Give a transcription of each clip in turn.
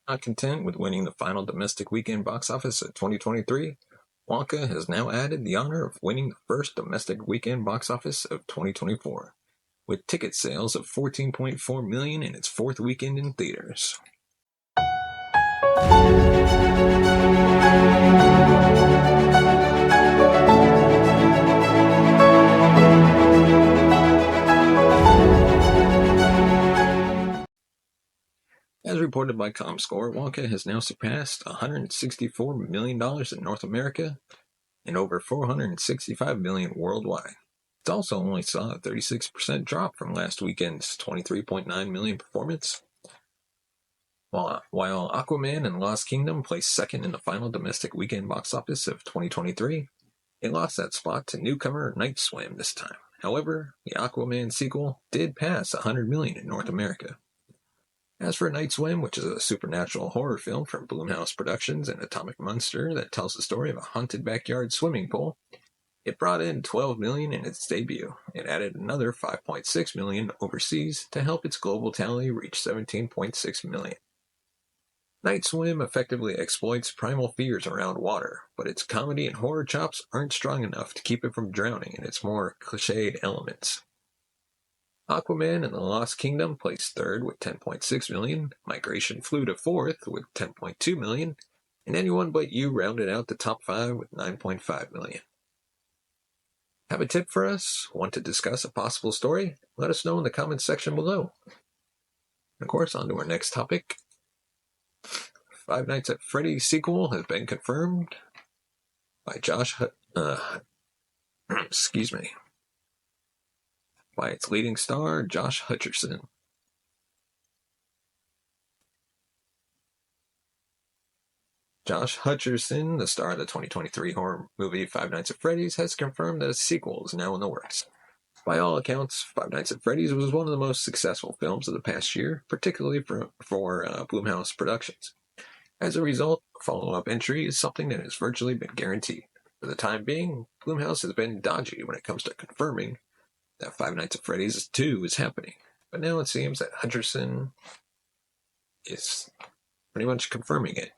Not content with winning the final domestic weekend box office of 2023, Wonka has now added the honor of winning the first domestic weekend box office of 2024, with ticket sales of 14.4 million in its fourth weekend in theaters. As reported by ComScore, Wonka has now surpassed $164 million in North America and over $465 million worldwide. It also only saw a 36% drop from last weekend's $23.9 million performance. While Aquaman and Lost Kingdom placed second in the final domestic weekend box office of 2023, it lost that spot to newcomer Night Swim this time. However, the Aquaman sequel did pass $100 million in North America. As for Night Swim, which is a supernatural horror film from Blumhouse Productions and Atomic Monster that tells the story of a haunted backyard swimming pool, it brought in $12 million in its debut. It added another $5.6 million overseas to help its global tally reach $17.6 million. Night Swim effectively exploits primal fears around water, but its comedy and horror chops aren't strong enough to keep it from drowning in its more cliched elements. Aquaman and the Lost Kingdom placed third with $10.6 million, Migration flew to fourth with $10.2 million, and Anyone But You rounded out the top five with $9.5 million. Have a tip for us? Want to discuss a possible story? Let us know in the comments section below. Of course, on to our next topic. Five Nights at Freddy's sequel has been confirmed by by its leading star, Josh Hutcherson. Josh Hutcherson, the star of the 2023 horror movie Five Nights at Freddy's, has confirmed that a sequel is now in the works. By all accounts, Five Nights at Freddy's was one of the most successful films of the past year, particularly for Blumhouse Productions. As a result, a follow-up entry is something that has virtually been guaranteed. For the time being, Blumhouse has been dodgy when it comes to confirming that Five Nights at Freddy's 2 is happening. But now it seems that Hutcherson is pretty much confirming it.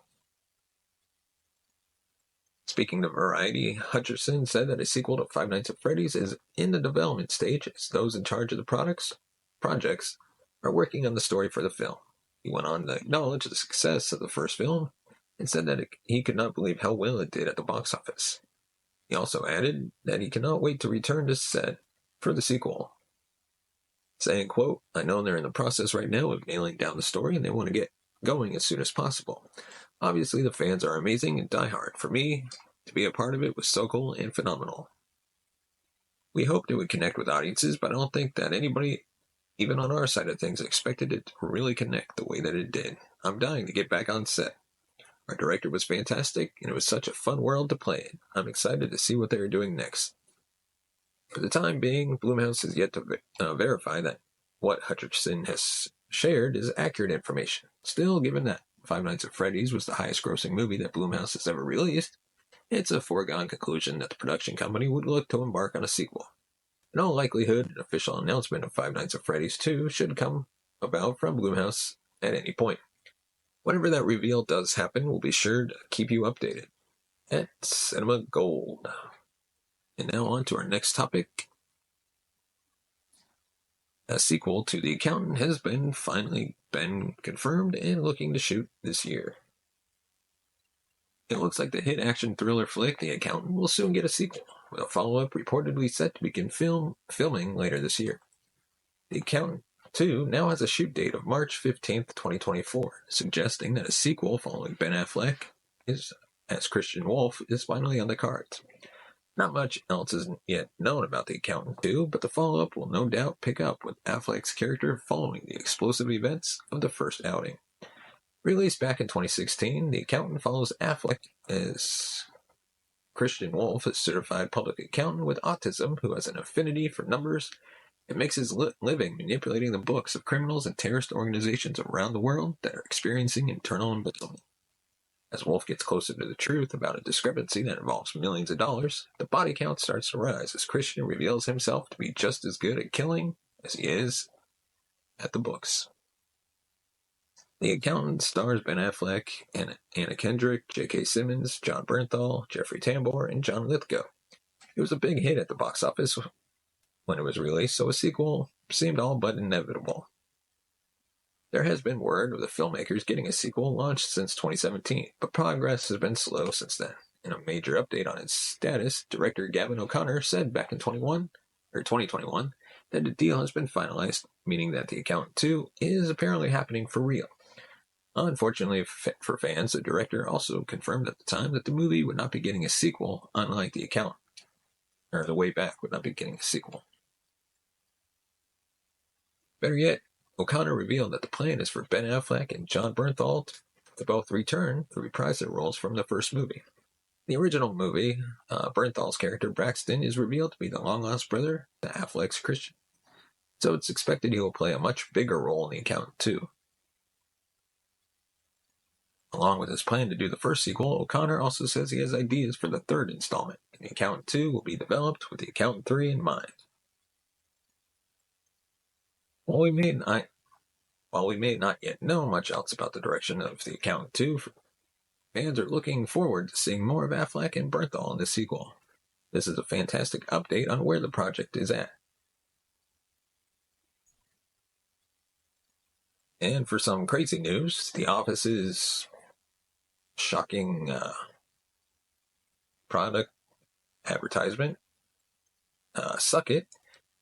Speaking to Variety, Hutcherson said that a sequel to Five Nights at Freddy's is in the development stage as those in charge of the projects are working on the story for the film. He went on to acknowledge the success of the first film and said that he could not believe how well it did at the box office. He also added that he cannot wait to return to set for the sequel, saying, quote, "I know they're in the process right now of nailing down the story and they want to get going as soon as possible. Obviously, the fans are amazing and diehard. For me, to be a part of it was so cool and phenomenal. We hoped it would connect with audiences, but I don't think that anybody, even on our side of things, expected it to really connect the way that it did. I'm dying to get back on set. Our director was fantastic, and it was such a fun world to play in. I'm excited to see what they are doing next." For the time being, Blumhouse has yet to verify that what Hutcherson has shared is accurate information. Still, given that Five Nights at Freddy's was the highest-grossing movie that Blumhouse has ever released, it's a foregone conclusion that the production company would look to embark on a sequel. In all likelihood, an official announcement of Five Nights at Freddy's 2 should come about from Blumhouse at any point. Whenever that reveal does happen, we'll be sure to keep you updated at Cinema Gold. And now on to our next topic. A sequel to The Accountant has finally been confirmed and looking to shoot this year. It looks like the hit action thriller flick The Accountant will soon get a sequel, with a follow-up reportedly set to begin filming later this year. The Accountant 2 now has a shoot date of March 15th, 2024, suggesting that a sequel following Ben Affleck as Christian Wolf is finally on the cards. Not much else is yet known about The Accountant 2, but the follow-up will no doubt pick up with Affleck's character following the explosive events of the first outing. Released back in 2016, The Accountant follows Affleck as Christian Wolf, a certified public accountant with autism who has an affinity for numbers and makes his living manipulating the books of criminals and terrorist organizations around the world that are experiencing internal embezzlement. As Wolf gets closer to the truth about a discrepancy that involves millions of dollars, the body count starts to rise as Christian reveals himself to be just as good at killing as he is at the books. The Accountant stars Ben Affleck and Anna Kendrick, J.K. Simmons, John Bernthal, Jeffrey Tambor, and John Lithgow. It was a big hit at the box office when it was released, so a sequel seemed all but inevitable. There has been word of the filmmakers getting a sequel launched since 2017, but progress has been slow since then. In a major update on its status, director Gavin O'Connor said back in 2021 that the deal has been finalized, meaning that The Accountant 2 is apparently happening for real. Unfortunately for fans, the director also confirmed at the time that the movie would not be getting a sequel, unlike The Accountant, or The Way Back would not be getting a sequel. Better yet, O'Connor revealed that the plan is for Ben Affleck and John Bernthal to both return to reprise their roles from the first movie. The original movie, Bernthal's character Braxton is revealed to be the long-lost brother to Affleck's Christian, so it's expected he will play a much bigger role in The Accountant 2. Along with his plan to do the first sequel, O'Connor also says he has ideas for the third installment, and The Accountant 2 will be developed with The Accountant 3 in mind. While we may not yet know much else about the direction of The Accountant 2, fans are looking forward to seeing more of Affleck and Bernthal in the sequel. This is a fantastic update on where the project is at. And for some crazy news, The Office's shocking product advertisement, Suck It,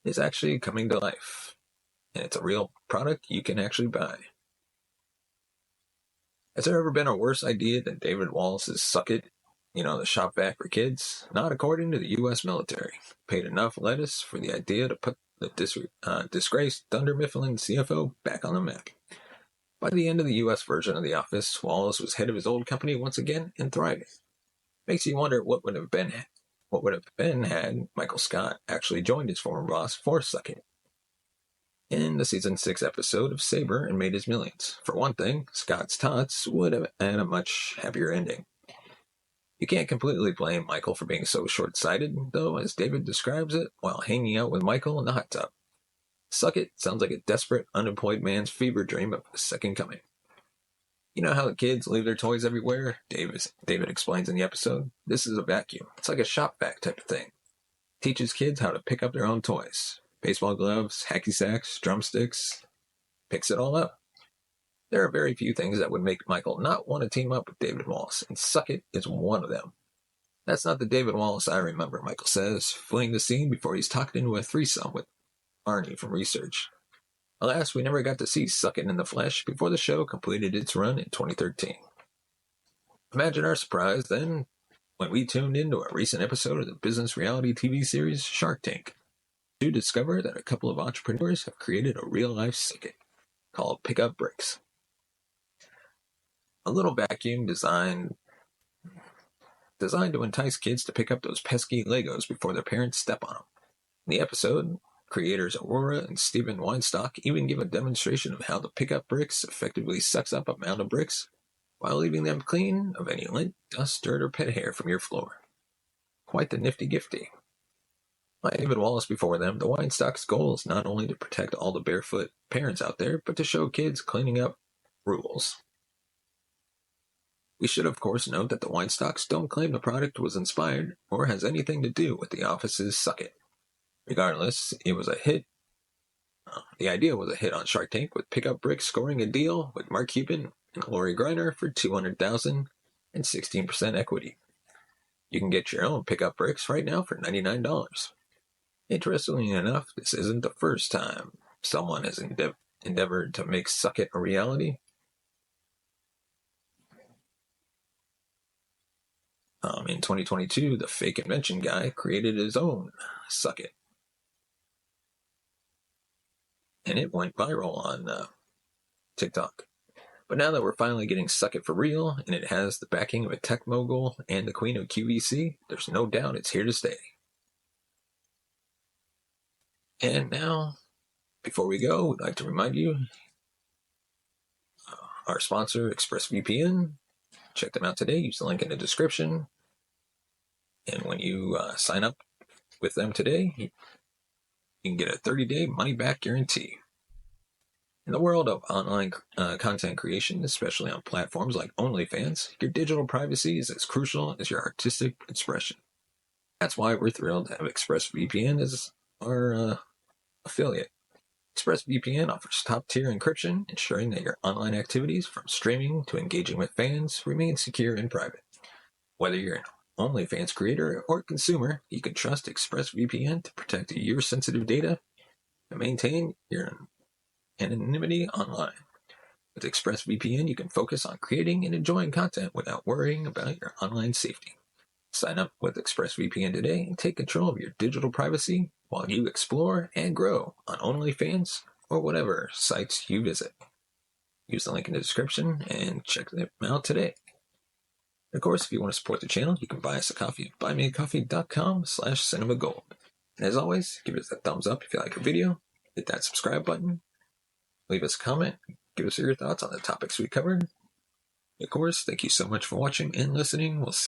is actually coming to life. And it's a real product you can actually buy. Has there ever been a worse idea than David Wallace's Suck It? The shop vac for kids? Not according to the U.S. military. Paid enough lettuce for the idea to put the disgraced Dunder Mifflin CFO back on the map. By the end of the U.S. version of The Office, Wallace was head of his old company once again and thriving. Makes you wonder what would have been had Michael Scott actually joined his former boss for Suck It in the season 6 episode of Sabre and made his millions. For one thing, Scott's tots would have had a much happier ending. You can't completely blame Michael for being so short-sighted, though, as David describes it, while hanging out with Michael in the hot tub. Suck It sounds like a desperate, unemployed man's fever dream of a second coming. You know how the kids leave their toys everywhere? David explains in the episode. This is a vacuum. It's like a shop vac type of thing. Teaches kids how to pick up their own toys. Baseball gloves, hacky sacks, drumsticks. Picks it all up. There are very few things that would make Michael not want to team up with David Wallace, and Suck It is one of them. That's not the David Wallace I remember, Michael says, fleeing the scene before he's talked into a threesome with Arnie from Research. Alas, we never got to see Suck It in the flesh before the show completed its run in 2013. Imagine our surprise, then, when we tuned into a recent episode of the business reality TV series Shark Tank to discover that a couple of entrepreneurs have created a real-life Suck It called Pick Up Bricks. A little vacuum designed to entice kids to pick up those pesky Legos before their parents step on them. In the episode, creators Aurora and Steven Weinstock even give a demonstration of how the pickup bricks effectively sucks up a mound of bricks while leaving them clean of any lint, dust, dirt, or pet hair from your floor. Quite the nifty gifty. Like David Wallace before them, the Weinstock's goal is not only to protect all the barefoot parents out there, but to show kids cleaning up rules. We should, of course, note that the Weinstocks don't claim the product was inspired or has anything to do with The Office's Suck It. Regardless, it was a hit. The idea was a hit on Shark Tank, with Pickup Bricks scoring a deal with Mark Cuban and Lori Greiner for $200,000 and 16% equity. You can get your own Pickup Bricks right now for $99. Interestingly enough, this isn't the first time someone has endeavored to make Suck It a reality. In 2022, the fake invention guy created his own Suck It. And it went viral on TikTok. But now that we're finally getting Suck It for real, and it has the backing of a tech mogul and the queen of QVC, there's no doubt it's here to stay. And now, before we go, we'd like to remind you, our sponsor, ExpressVPN, check them out today. Use the link in the description. And when you sign up with them today, you can get a 30-day money-back guarantee. In the world of online content creation, especially on platforms like OnlyFans, your digital privacy is as crucial as your artistic expression. That's why we're thrilled to have ExpressVPN as our affiliate. ExpressVPN offers top-tier encryption, ensuring that your online activities, from streaming to engaging with fans, remain secure and private. Whether you're an OnlyFans creator or consumer, you can trust ExpressVPN to protect your sensitive data and maintain your anonymity online. With ExpressVPN, you can focus on creating and enjoying content without worrying about your online safety. Sign up with ExpressVPN today and take control of your digital privacy while you explore and grow on OnlyFans or whatever sites you visit. Use the link in the description and check them out today. Of course, if you want to support the channel, you can buy us a coffee at buymeacoffee.com/cinemagold. And as always, give us a thumbs up if you like our video, hit that subscribe button, leave us a comment, give us your thoughts on the topics we covered. Of course, thank you so much for watching and listening. We'll see